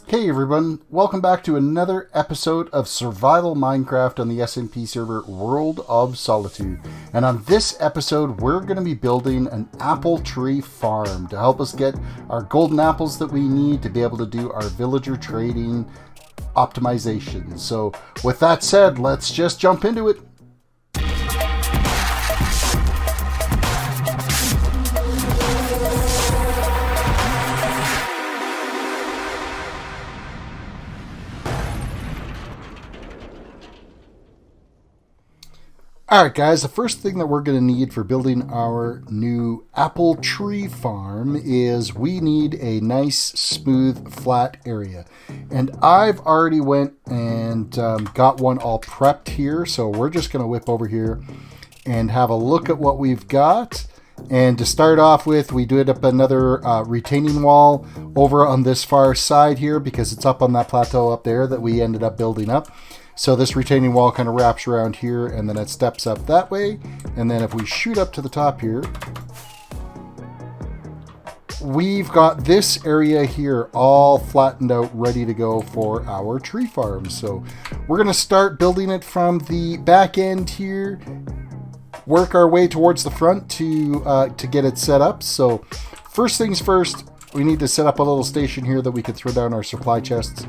Hey everyone, welcome back to another episode of Survival Minecraft on the SMP server World of Solitude. And on this episode, we're going to be building an apple tree farm to help us get our golden apples that we need to be able to do our villager trading optimization. So with that said, let's just jump into it. Alright guys, the first thing that we're going to need for building our new apple tree farm is we need a nice, smooth, flat area. And I've already went and got one all prepped here, so we're just going to whip over here and have a look at what we've got. And to start off with, we did up another retaining wall over on this far side here because it's up on that plateau up there that we ended up building up. So this retaining wall kind of wraps around here and then it steps up that way. And then if we shoot up to the top here, we've got this area here all flattened out, ready to go for our tree farm. So we're going to start building it from the back end here, work our way towards the front to get it set up. So first things first, we need to set up a little station here that we can throw down our supply chests.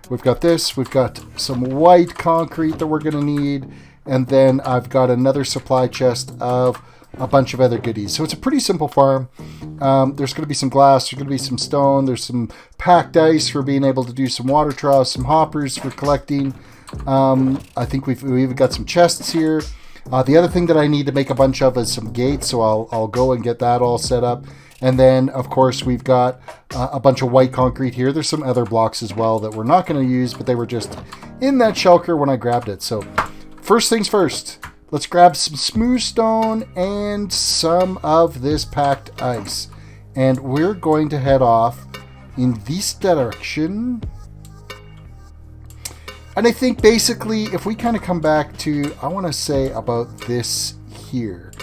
We've got this, we've got some white concrete that we're going to need, and then I've got another supply chest of a bunch of other goodies. So it's a pretty simple farm. There's going to be some glass, there's going to be some stone, there's some packed ice for being able to do some water troughs, some hoppers for collecting. I think we've even got some chests here. The other thing that I need to make a bunch of is some gates, so I'll go and get that all set up. And then, of course, we've got a bunch of white concrete here. There's some other blocks as well that we're not going to use, but they were just in that shulker when I grabbed it. So, first things first, let's grab some smooth stone and some of this packed ice. And we're going to head off in this direction. And I think basically, if we kind of come back to, I want to say about this here,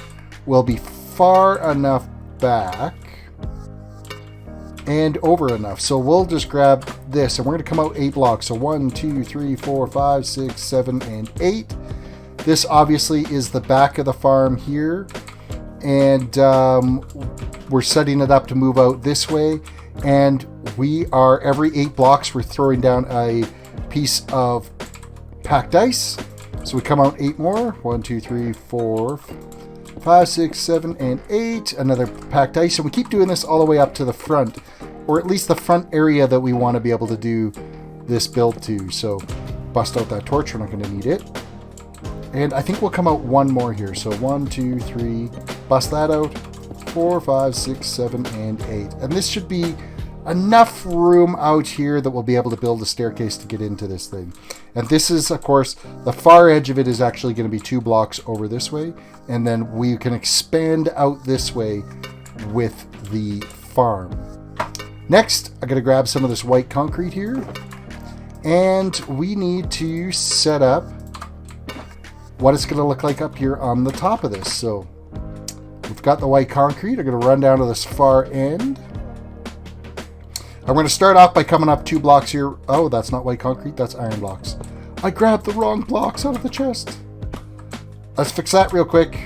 we'll be far enough back and over enough. So we'll just grab this and we're going to come out 8 blocks. So 1, 2, 3, 4, 5, 6, 7, and 8. This obviously is the back of the farm here. And we're setting it up to move out this way. And we are, every 8 blocks, we're throwing down a piece of packed ice. So we come out 8 more. 1, 2, 3, 4, 5, 6, 7, and 8. Another packed ice. And we keep doing this all the way up to the front, or at least the front area that we want to be able to do this build to. So bust out that torch. We're not going to need it. And I think we'll come out 1 more here. So 1, 2, 3. Bust that out. 4, 5, 6, 7, and 8. And this should be enough room out here that we'll be able to build a staircase to get into this thing. And this is, of course, the far edge of it is actually going to be 2 blocks over this way. And then we can expand out this way with the farm. Next, I'm going to grab some of this white concrete here. And we need to set up what it's going to look like up here on the top of this. So we've got the white concrete. I'm going to run down to this far end. I'm going to start off by coming up 2 blocks here. Oh, that's not white concrete, that's iron blocks. I grabbed the wrong blocks out of the chest. Let's fix that real quick.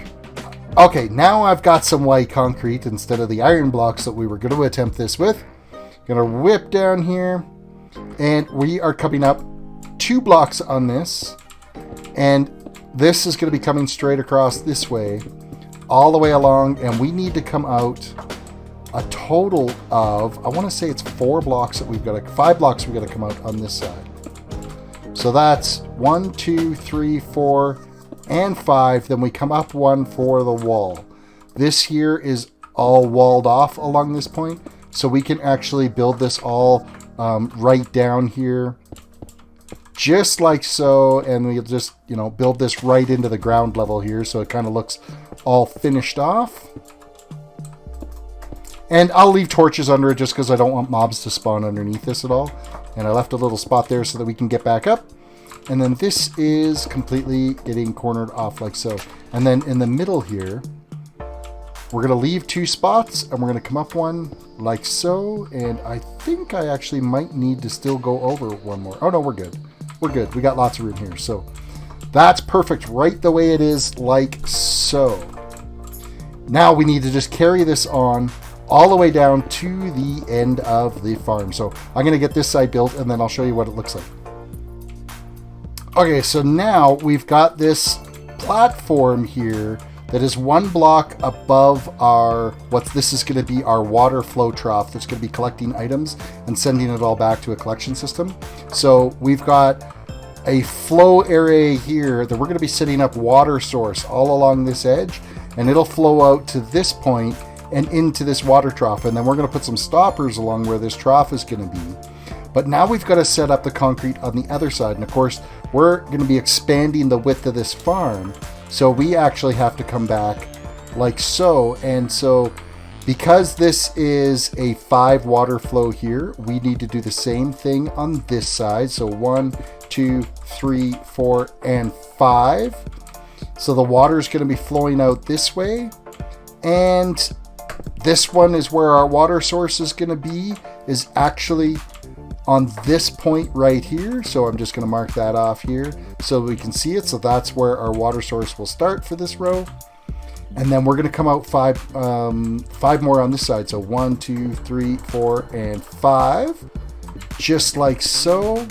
Okay, now I've got some white concrete instead of the iron blocks that we were going to attempt this with. Going to whip down here. And we are coming up 2 blocks on this. And this is going to be coming straight across this way, all the way along. And we need to come out a total of, I want to say it's 4 blocks that we've got to, 5 blocks we've got to come out on this side. So that's 1, 2, 3, 4, and 5. Then we come up 1 for the wall. This here is all walled off along this point. So we can actually build this all right down here. Just like so. And we'll just, build this right into the ground level here. So it kind of looks all finished off. And I'll leave torches under it just because I don't want mobs to spawn underneath this at all. And I left a little spot there so that we can get back up. And then this is completely getting cornered off like so. And then in the middle here, We're going to leave 2 spots, and we're going to come up one like so. And I think I actually might need to still go over one more. Oh, no, we're good. We're good. We got lots of room here. So that's perfect right the way it is, like so. Now we need to just carry this on all the way down to the end of the farm. So I'm going to get this side built, and then I'll show you what it looks like. Okay, so now we've got this platform here that is 1 block above our, this is going to be our water flow trough that's going to be collecting items and sending it all back to a collection system. So we've got a flow area here that we're going to be setting up water source all along this edge, and it'll flow out to this point and into this water trough. And then we're going to put some stoppers along where this trough is going to be. But now we've got to set up the concrete on the other side. And of course, we're going to be expanding the width of this farm. So we actually have to come back like so. And so because this is a 5 water flow here, we need to do the same thing on this side. So 1, 2, 3, 4, and 5. So the water is going to be flowing out this way. And this one is where our water source is going to be, is actually on this point right here. So I'm just going to mark that off here so we can see it. So that's where our water source will start for this row. And then we're going to come out 5 more on this side. So 1, 2, 3, 4, and 5, just like so.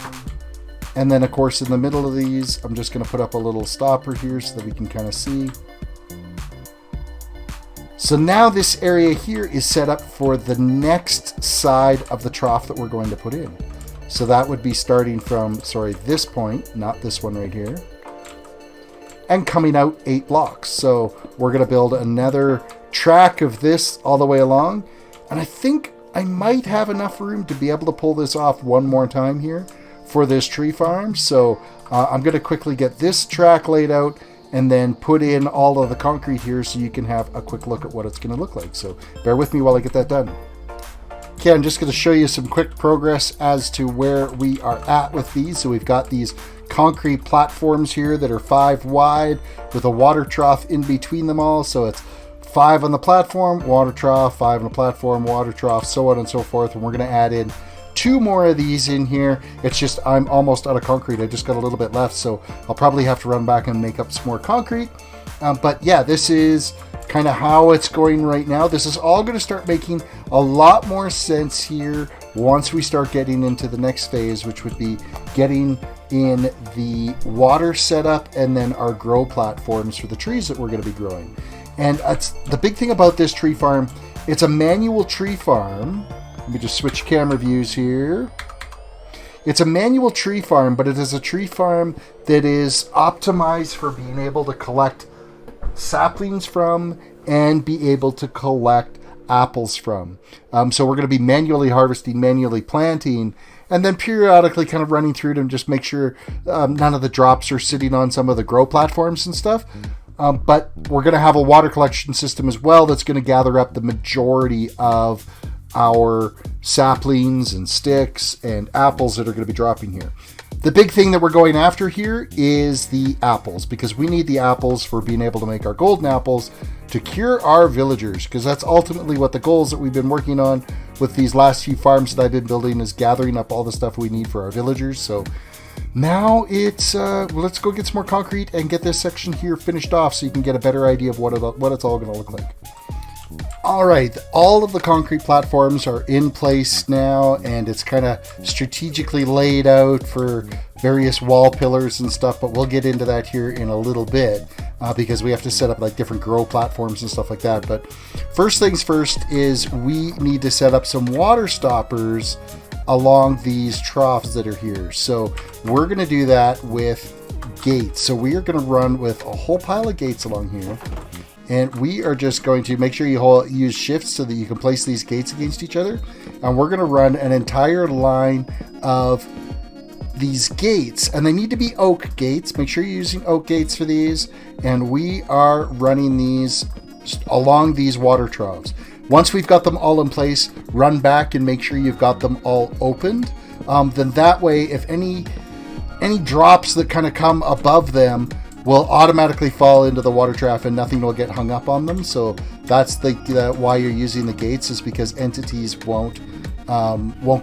And then of course in the middle of these, I'm just going to put up a little stopper here so that we can kind of see. So now this area here is set up for the next side of the trough that we're going to put in. So that would be starting from, this point, not this one right here, and coming out 8 blocks. So we're going to build another track of this all the way along. And I think I might have enough room to be able to pull this off one more time here for this tree farm. So I'm going to quickly get this track laid out and then put in all of the concrete here so you can have a quick look at what it's going to look like. So bear with me while I get that done. Okay, I'm just going to show you some quick progress as to where we are at with these. So we've got these concrete platforms here that are 5 wide with a water trough in between them all. So it's 5 on the platform, water trough, 5 on the platform, water trough, so on and so forth. And we're going to add in 2 more of these in here. It's just I'm almost out of concrete. I just got a little bit left, so I'll probably have to run back and make up some more concrete. But yeah, this is kind of how it's going right now. This is all going to start making a lot more sense here once we start getting into the next phase, which would be getting in the water setup and then our grow platforms for the trees that we're going to be growing. And that's the big thing about this tree farm. It's a manual tree farm. Let me just switch camera views here. It's a manual tree farm, but it is a tree farm that is optimized for being able to collect saplings from and be able to collect apples from. So we're going to be manually harvesting, manually planting, and then periodically kind of running through to just make sure none of the drops are sitting on some of the grow platforms and stuff. But we're going to have a water collection system as well that's going to gather up the majority of our saplings and sticks and apples that are going to be dropping here. The big thing that we're going after here is the apples, because we need the apples for being able to make our golden apples to cure our villagers, because that's ultimately what the goals that we've been working on with these last few farms that I've been building, is gathering up all the stuff we need for our villagers. So now it's let's go get some more concrete and get this section here finished off so you can get a better idea of what it's all going to look like. All right, all of the concrete platforms are in place now, and it's kind of strategically laid out for various wall pillars and stuff, but we'll get into that here in a little bit because we have to set up like different grow platforms and stuff like that. But first things first is we need to set up some water stoppers along these troughs that are here. So we're going to do that with gates. So we are going to run with a whole pile of gates along here. And we are just going to make sure you use shifts so that you can place these gates against each other. And we're going to run an entire line of these gates. And they need to be oak gates. Make sure you're using oak gates for these. And we are running these along these water troughs. Once we've got them all in place, run back and make sure you've got them all opened. Then that way, if any drops that kind of come above them, will automatically fall into the water trough and nothing will get hung up on them. So that's why you're using the gates, is because entities won't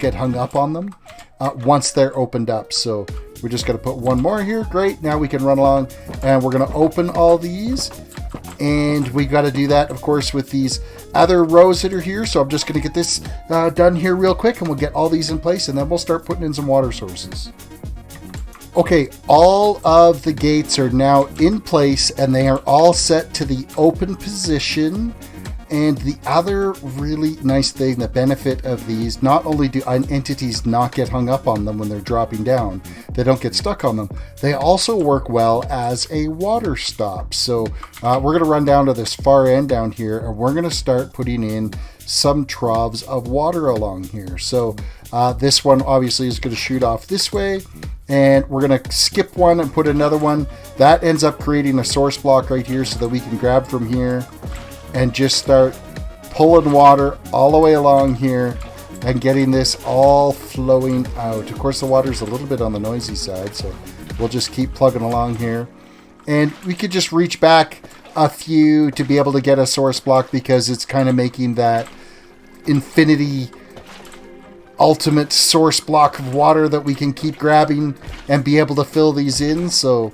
get hung up on them once they're opened up. So we're just going to put one more here. Great. Now we can run along, and we're going to open all these. And we got to do that, of course, with these other rows that are here. So I'm just going to get this done here real quick, and we'll get all these in place, and then we'll start putting in some water sources. Okay, all of the gates are now in place, and they are all set to the open position. And the other really nice thing, the benefit of these, not only do entities not get hung up on them when they're dropping down, they don't get stuck on them, they also work well as a water stop. So we're going to run down to this far end down here, and we're going to start putting in some troughs of water along here. So this one obviously is going to shoot off this way, and we're going to skip one and put another one. That ends up creating a source block right here so that we can grab from here and just start pulling water all the way along here and getting this all flowing out. Of course, the water's a little bit on the noisy side, so we'll just keep plugging along here. And we could just reach back a few to be able to get a source block, because it's kind of making that infinity ultimate source block of water that we can keep grabbing and be able to fill these in. So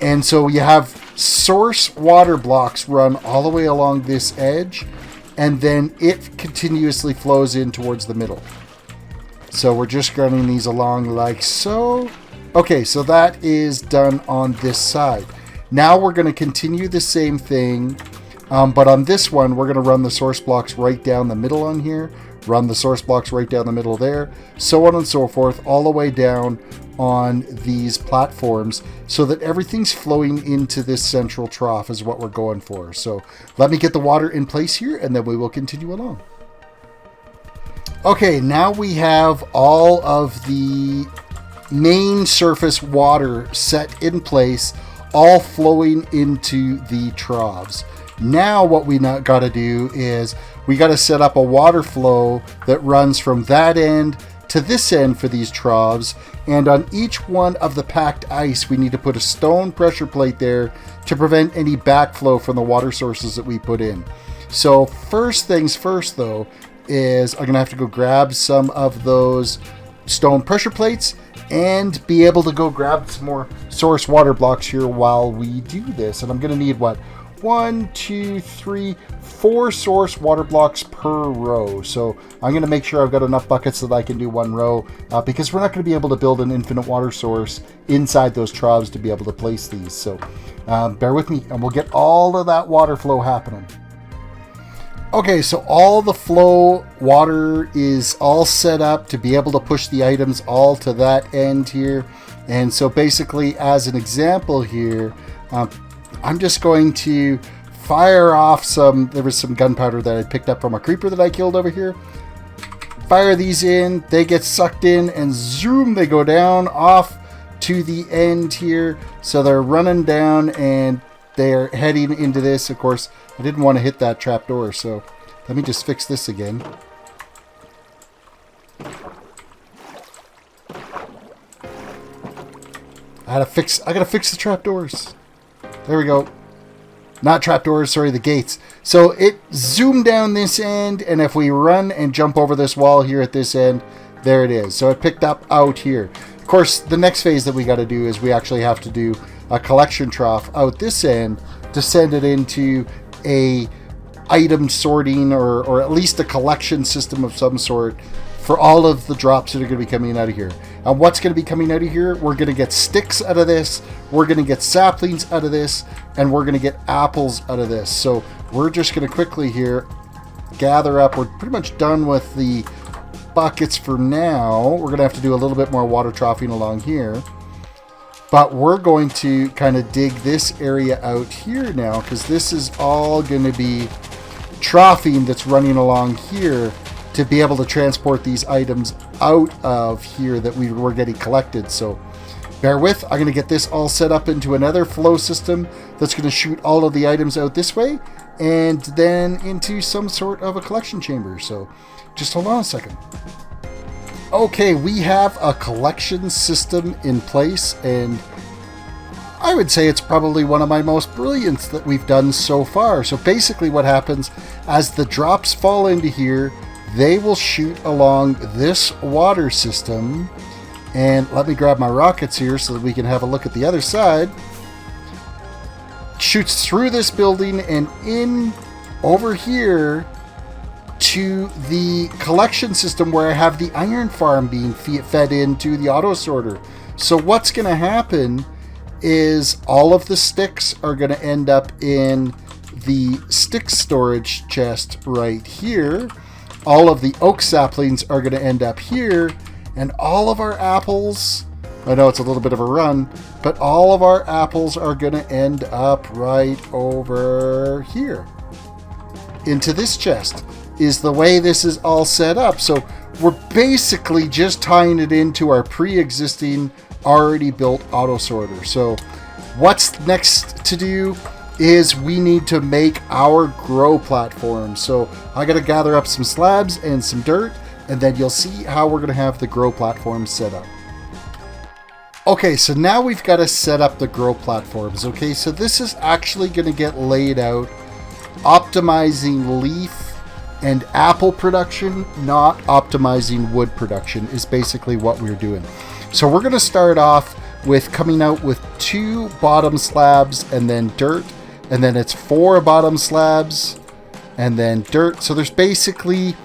you have source water blocks run all the way along this edge, and then it continuously flows in towards the middle. So we're just running these along like so. Okay, so that is done on this side. Now we're going to continue the same thing, but on this one we're going to run the source blocks right down the middle on here, run the source blocks right down the middle there, so on and so forth, all the way down on these platforms, so that everything's flowing into this central trough is what we're going for. So let me get the water in place here, and then we will continue along. Okay, now we have all of the main surface water set in place, all flowing into the troughs. Now what we got to do is we got to set up a water flow that runs from that end to this end for these troughs, and on each one of the packed ice we need to put a stone pressure plate there to prevent any backflow from the water sources that we put in. So first things first though is I'm gonna have to go grab some of those stone pressure plates and be able to go grab some more source water blocks here while we do this. And I'm gonna need what? 1, 2, 3, 4 source water blocks per row. So I'm going to make sure I've got enough buckets that I can do one row, because we're not going to be able to build an infinite water source inside those troughs to be able to place these. So bear with me, and we'll get all of that water flow happening. Okay, so all the flow water is all set up to be able to push the items all to that end here. And so basically, as an example here, I'm just going to fire off there was some gunpowder that I picked up from a creeper that I killed over here. Fire these in, they get sucked in, and zoom, they go down off to the end here. So they're running down and they're heading into this. Of course, I didn't want to hit that trapdoor, so let me just fix this again. I gotta fix the trapdoors. There we go. Not trapdoors, sorry, the gates. So it zoomed down this end, and if we run and jump over this wall here at this end, there it is. So it picked up out here. Of course, the next phase that we got to do is we actually have to do a collection trough out this end to send it into a item sorting or at least a collection system of some sort for all of the drops that are going to be coming out of here. And what's going to be coming out of here? We're going to get sticks out of this, we're going to get saplings out of this, and we're going to get apples out of this. So we're just going to quickly here gather up. We're pretty much done with the buckets for now. We're going to have to do a little bit more water troughing along here. But we're going to kind of dig this area out here now, because this is all going to be troughing that's running along here to be able to transport these items out of here that we were getting collected. So bear with, I'm going to get this all set up into another flow system that's going to shoot all of the items out this way and then into some sort of a collection chamber. So just hold on a second. Okay, we have a collection system in place, and I would say it's probably one of my most brilliant that we've done so far. So basically what happens, as the drops fall into here, they will shoot along this water system. And let me grab my rockets here so that we can have a look at the other side. Shoots through this building and in over here to the collection system where I have the iron farm being fed into the auto sorter. So what's going to happen is all of the sticks are going to end up in the stick storage chest right here. All of the oak saplings are going to end up here, and all of our apples, I know it's a little bit of a run, but all of our apples are going to end up right over here. Into this chest is the way this is all set up. So we're basically just tying it into our pre-existing, already built auto sorter. So what's next to do is we need to make our grow platform. So I got to gather up some slabs and some dirt, and then you'll see how we're going to have the grow platform set up. Okay, so now we've got to set up the grow platforms. Okay, so this is actually going to get laid out optimizing leaf and apple production, not optimizing wood production, is basically what we're doing. So we're going to start off with coming out with 2 bottom slabs and then dirt, and then it's 4 bottom slabs and then dirt. So there's basically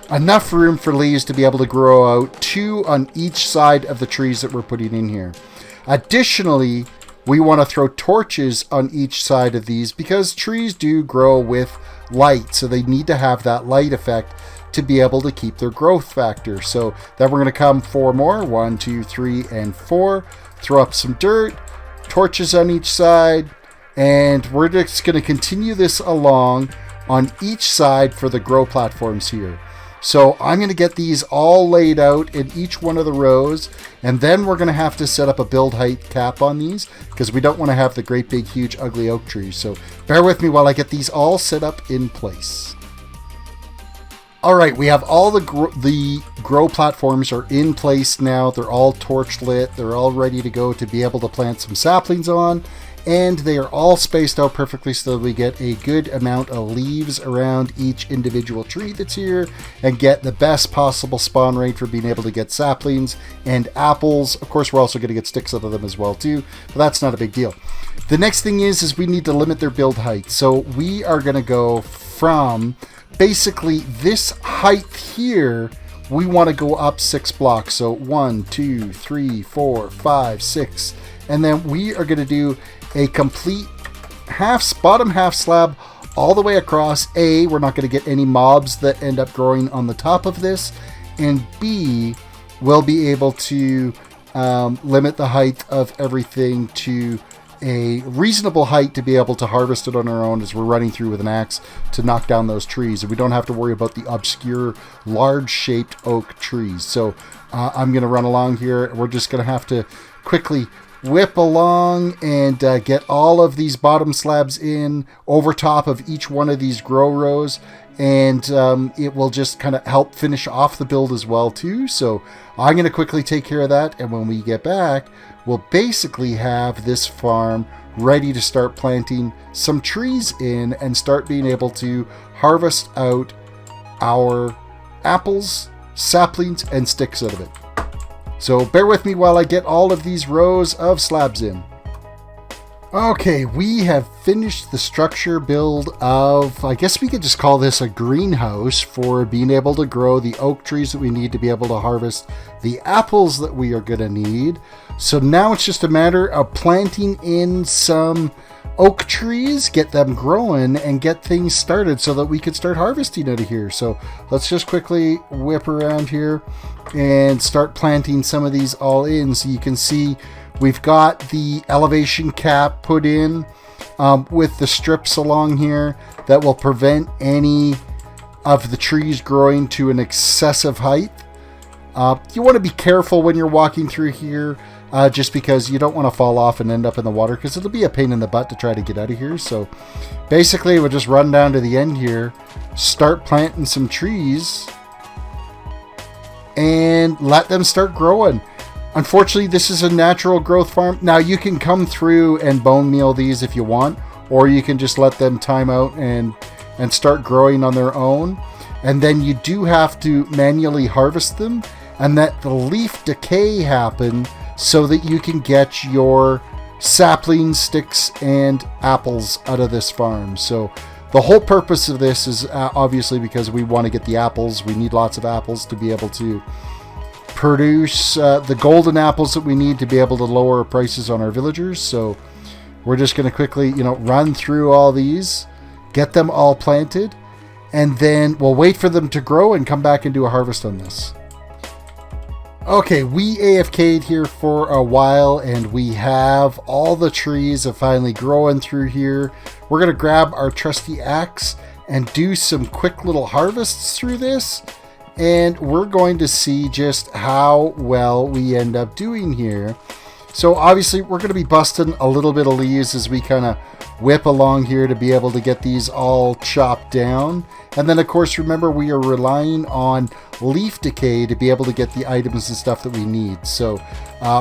enough room for leaves to be able to grow out 2 on each side of the trees that we're putting in here. Additionally, we want to throw torches on each side of these because trees do grow with light, so they need to have that light effect to be able to keep their growth factor. So then we're going to come 4 more, 1, 2, 3, and 4. Throw up some dirt, torches on each side, and we're just going to continue this along on each side for the grow platforms here. So I'm going to get these all laid out in each one of the rows, and then we're going to have to set up a build height cap on these because we don't want to have the great big huge ugly oak trees. So bear with me while I get these all set up in place. All right, we have all the grow platforms are in place now. They're all torch lit. They're all ready to go to be able to plant some saplings on. And they are all spaced out perfectly so that we get a good amount of leaves around each individual tree that's here and get the best possible spawn rate for being able to get saplings and apples. Of course, we're also going to get sticks out of them as well too, but that's not a big deal. The next thing is we need to limit their build height. So we are going to go from basically this height here. We want to go up 6 blocks. So 1, 2, 3, 4, 5, 6. And then we are going to do a complete bottom half slab all the way across. A, we're not going to get any mobs that end up growing on the top of this. And B, we'll be able to limit the height of everything to a reasonable height to be able to harvest it on our own as we're running through with an axe to knock down those trees. And we don't have to worry about the obscure, large-shaped oak trees. So I'm going to run along here. We're just going to have to quickly whip along and get all of these bottom slabs in over top of each one of these grow rows, and it will just kind of help finish off the build as well too. So I'm going to quickly take care of that, and when we get back, we'll basically have this farm ready to start planting some trees in and start being able to harvest out our apples, saplings, and sticks out of it. So bear with me while I get all of these rows of slabs in. Okay, we have finished the structure build of, I guess we could just call this a greenhouse for being able to grow the oak trees that we need to be able to harvest the apples that we are going to need. So now it's just a matter of planting in some oak trees, get them growing, and get things started so that we could start harvesting out of here. So let's just quickly whip around here and start planting some of these all in. So you can see we've got the elevation cap put in with the strips along here that will prevent any of the trees growing to an excessive height. You want to be careful when you're walking through here, just because you don't want to fall off and end up in the water, because it'll be a pain in the butt to try to get out of here. So basically we'll just run down to the end here, start planting some trees, and let them start growing. Unfortunately, this is a natural growth farm. Now, you can come through and bone meal these if you want, or you can just let them time out and start growing on their own. And then you do have to manually harvest them and let the leaf decay happen so that you can get your saplings, sticks, and apples out of this farm. So the whole purpose of this is obviously because we want to get the apples. We need lots of apples to be able to produce the golden apples that we need to be able to lower prices on our villagers. So we're just going to quickly, run through all these, get them all planted, and then we'll wait for them to grow and come back and do a harvest on this. Okay, we AFK'd here for a while, and we have all the trees are finally growing through here. We're going to grab our trusty axe and do some quick little harvests through this, and we're going to see just how well we end up doing here. So obviously we're going to be busting a little bit of leaves as we kind of whip along here to be able to get these all chopped down. And then of course, remember, we are relying on leaf decay to be able to get the items and stuff that we need. So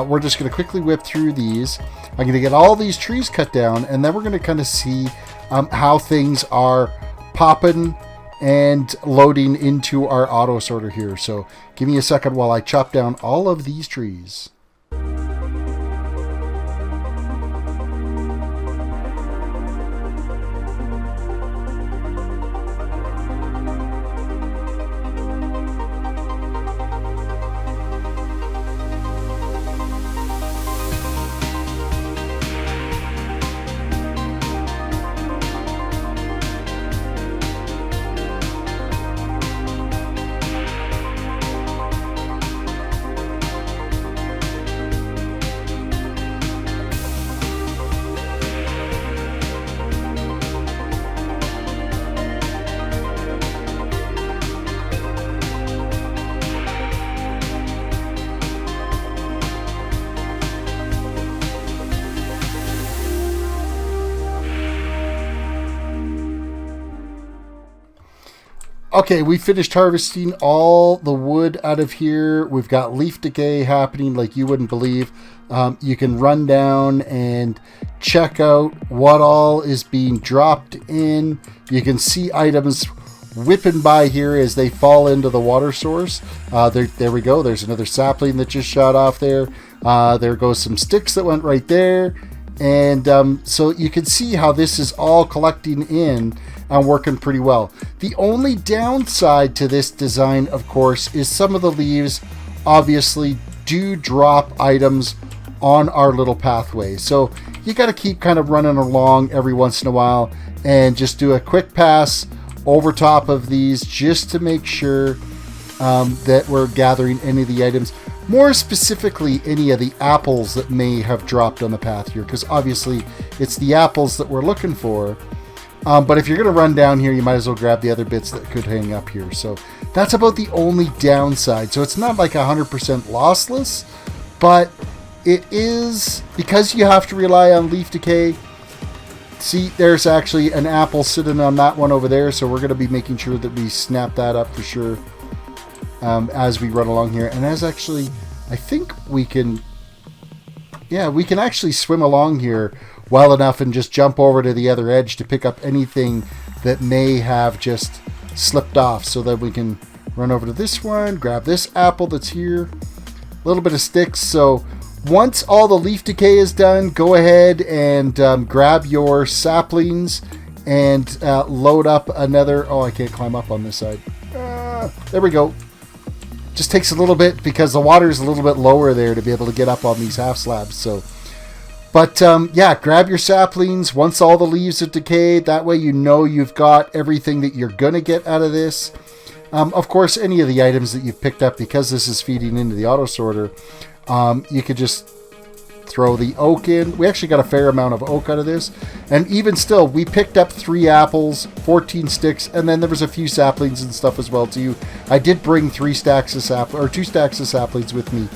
we're just going to quickly whip through these. I'm going to get all these trees cut down, and then we're going to kind of see how things are popping and loading into our auto sorter here. So give me a second while I chop down all of these trees. Okay, we finished harvesting all the wood out of here. We've got leaf decay happening like you wouldn't believe. You can run down and check out what all is being dropped in. You can see items whipping by here as they fall into the water source. There we go. There's another sapling that just shot off there. There goes some sticks that went right there. And so you can see how this is all collecting in and working pretty well. The only downside to this design, of course, is some of the leaves obviously do drop items on our little pathway. So you got to keep kind of running along every once in a while and just do a quick pass over top of these just to make sure that we're gathering any of the items. More specifically, any of the apples that may have dropped on the path here, because obviously it's the apples that we're looking for. But if you're going to run down here, you might as well grab the other bits that could hang up here. So that's about the only downside. So it's not like 100% lossless, but it is, because you have to rely on leaf decay. See, there's actually an apple sitting on that one over there. So we're going to be making sure that we snap that up for sure as we run along here. And as actually, I think we can, yeah, we can actually swim along here well enough and just jump over to the other edge to pick up anything that may have just slipped off, so that we can run over to this one, grab this apple that's here, a little bit of sticks. So once all the leaf decay is done, go ahead and grab your saplings and load up another. Oh, I can't climb up on this side. There we go. Just takes a little bit because the water is a little bit lower there to be able to get up on these half slabs. So, but yeah, grab your saplings once all the leaves are decayed. That way you know you've got everything that you're going to get out of this. Of course, any of the items that you've picked up, because this is feeding into the auto sorter, you could just throw the oak in. We actually got a fair amount of oak out of this. And even still, we picked up 3 apples, 14 sticks, and then there was a few saplings and stuff as well too. I did bring 2 stacks of saplings with me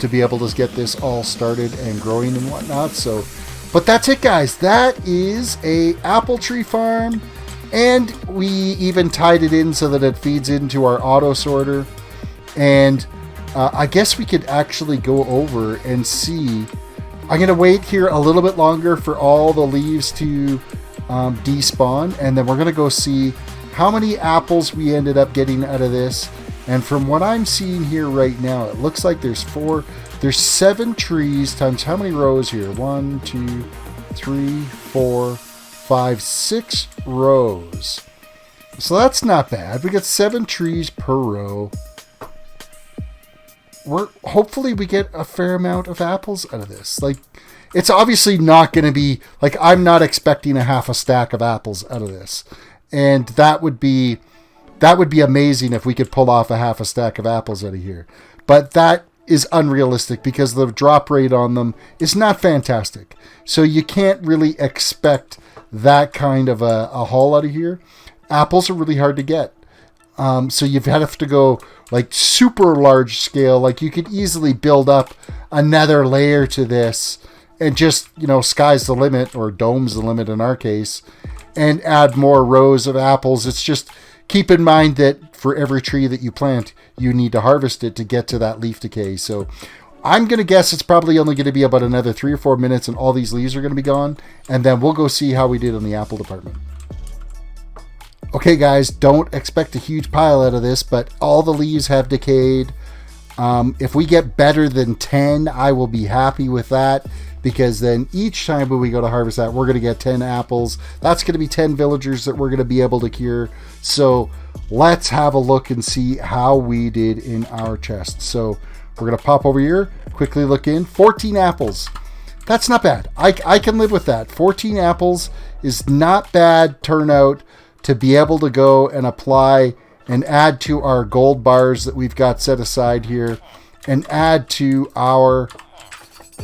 to be able to get this all started and growing and whatnot. So, but that's it, guys. That is a apple tree farm, and we even tied it in so that it feeds into our auto sorter. And I guess we could actually go over and see. I'm going to wait here a little bit longer for all the leaves to despawn, and then we're going to go see how many apples we ended up getting out of this. And from what I'm seeing here right now, it looks like there's 7 trees times how many rows here? 1, 2, 3, 4, 5, 6 rows. So that's not bad. We got 7 trees per row. Hopefully we get a fair amount of apples out of this. Like, it's obviously not going to be like, I'm not expecting a half a stack of apples out of this, and that would be amazing if we could pull off a half a stack of apples out of here. But that is unrealistic because the drop rate on them is not fantastic. So you can't really expect that kind of a haul out of here. Apples are really hard to get. So you've had to go like super large scale. Like, you could easily build up another layer to this and just, sky's the limit, or dome's the limit in our case, and add more rows of apples. It's just, keep in mind that for every tree that you plant, you need to harvest it to get to that leaf decay. So I'm going to guess it's probably only going to be about another 3 or 4 minutes and all these leaves are going to be gone. And then we'll go see how we did in the apple department. Okay, guys, don't expect a huge pile out of this, but all the leaves have decayed. If we get better than 10, I will be happy with that, because then each time when we go to harvest that, we're going to get 10 apples. That's going to be 10 villagers that we're going to be able to cure. So let's have a look and see how we did in our chest. So we're going to pop over here, quickly look in. 14 apples. That's not bad. I can live with that. 14 apples is not bad turnout to be able to go and apply and add to our gold bars that we've got set aside here, and add to our,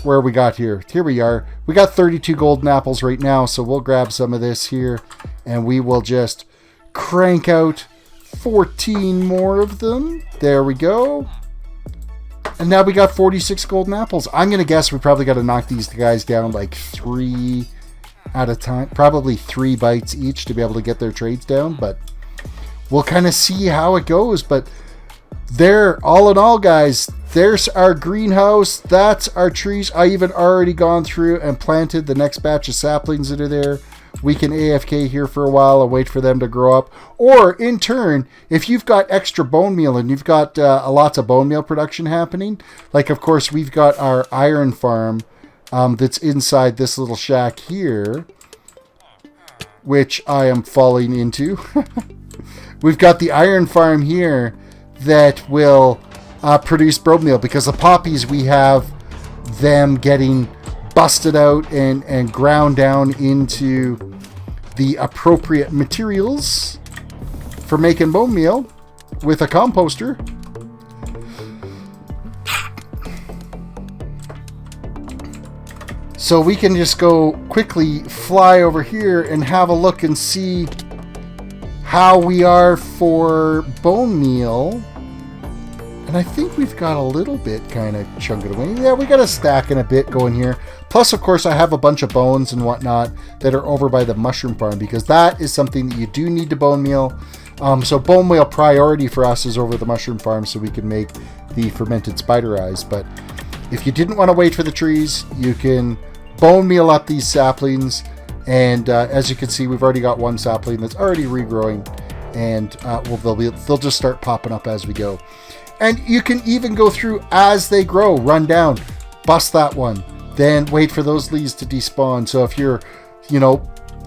where we got here. Here we are. We got 32 golden apples right now, so we'll grab some of this here and we will just crank out 14 more of them. There we go. And now we got 46 golden apples. I'm going to guess we probably got to knock these guys down like 3 at a time, probably 3 bites each to be able to get their trades down, but we'll kind of see how it goes. But there, all in all, guys, there's our greenhouse. That's our trees. I even already gone through and planted the next batch of saplings that are there. We can AFK here for a while and wait for them to grow up. Or in turn, if you've got extra bone meal and you've got lots of bone meal production happening, like of course we've got our iron farm that's inside this little shack here, which I am falling into. We've got the iron farm here that will produce bone meal, because the poppies, we have them getting busted out and ground down into the appropriate materials for making bone meal with a composter. So we can just go quickly fly over here and have a look and see how we are for bone meal. And I think we've got a little bit kind of chunking away. Yeah, we got a stack and a bit going here. Plus, of course, I have a bunch of bones and whatnot that are over by the mushroom farm, because that is something that you do need to bone meal. So bone meal priority for us is over the mushroom farm, so we can make the fermented spider eyes. But if you didn't want to wait for the trees, you can bone meal up these saplings. And as you can see, we've already got one sapling that's already regrowing, and they'll just start popping up as we go. And you can even go through as they grow, run down, bust that one, then wait for those leaves to despawn. So if you're,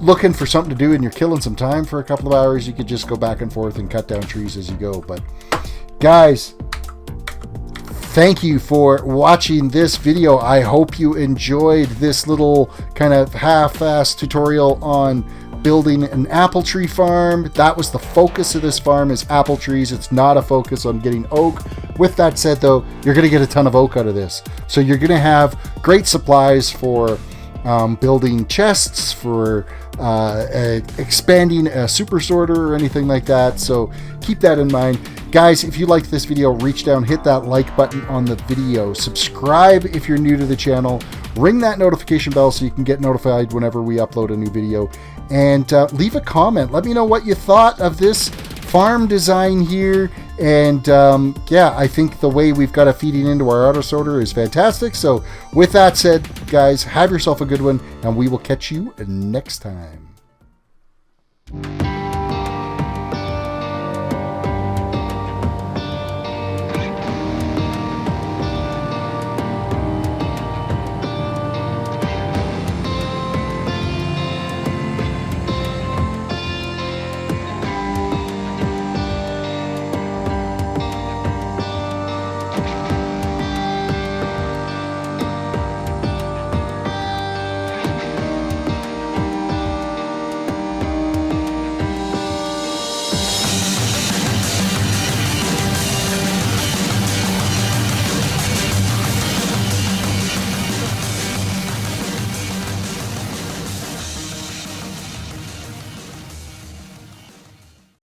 looking for something to do and you're killing some time for a couple of hours, you could just go back and forth and cut down trees as you go. But guys, thank you for watching this video. I hope you enjoyed this little kind of half-assed tutorial on building an apple tree farm. That was the focus of this farm, is apple trees. It's not a focus on getting oak. With that said, though, you're going to get a ton of oak out of this. So you're going to have great supplies for building chests, for expanding a super sorter or anything like that. So keep that in mind. Guys, if you liked this video, reach down, hit that like button on the video. Subscribe if you're new to the channel. Ring that notification bell so you can get notified whenever we upload a new video. And leave a comment. Let me know what you thought of this farm design here, And yeah, I think the way we've got it feeding into our auto sorter is fantastic. So with that said, guys, have yourself a good one, and we will catch you next time.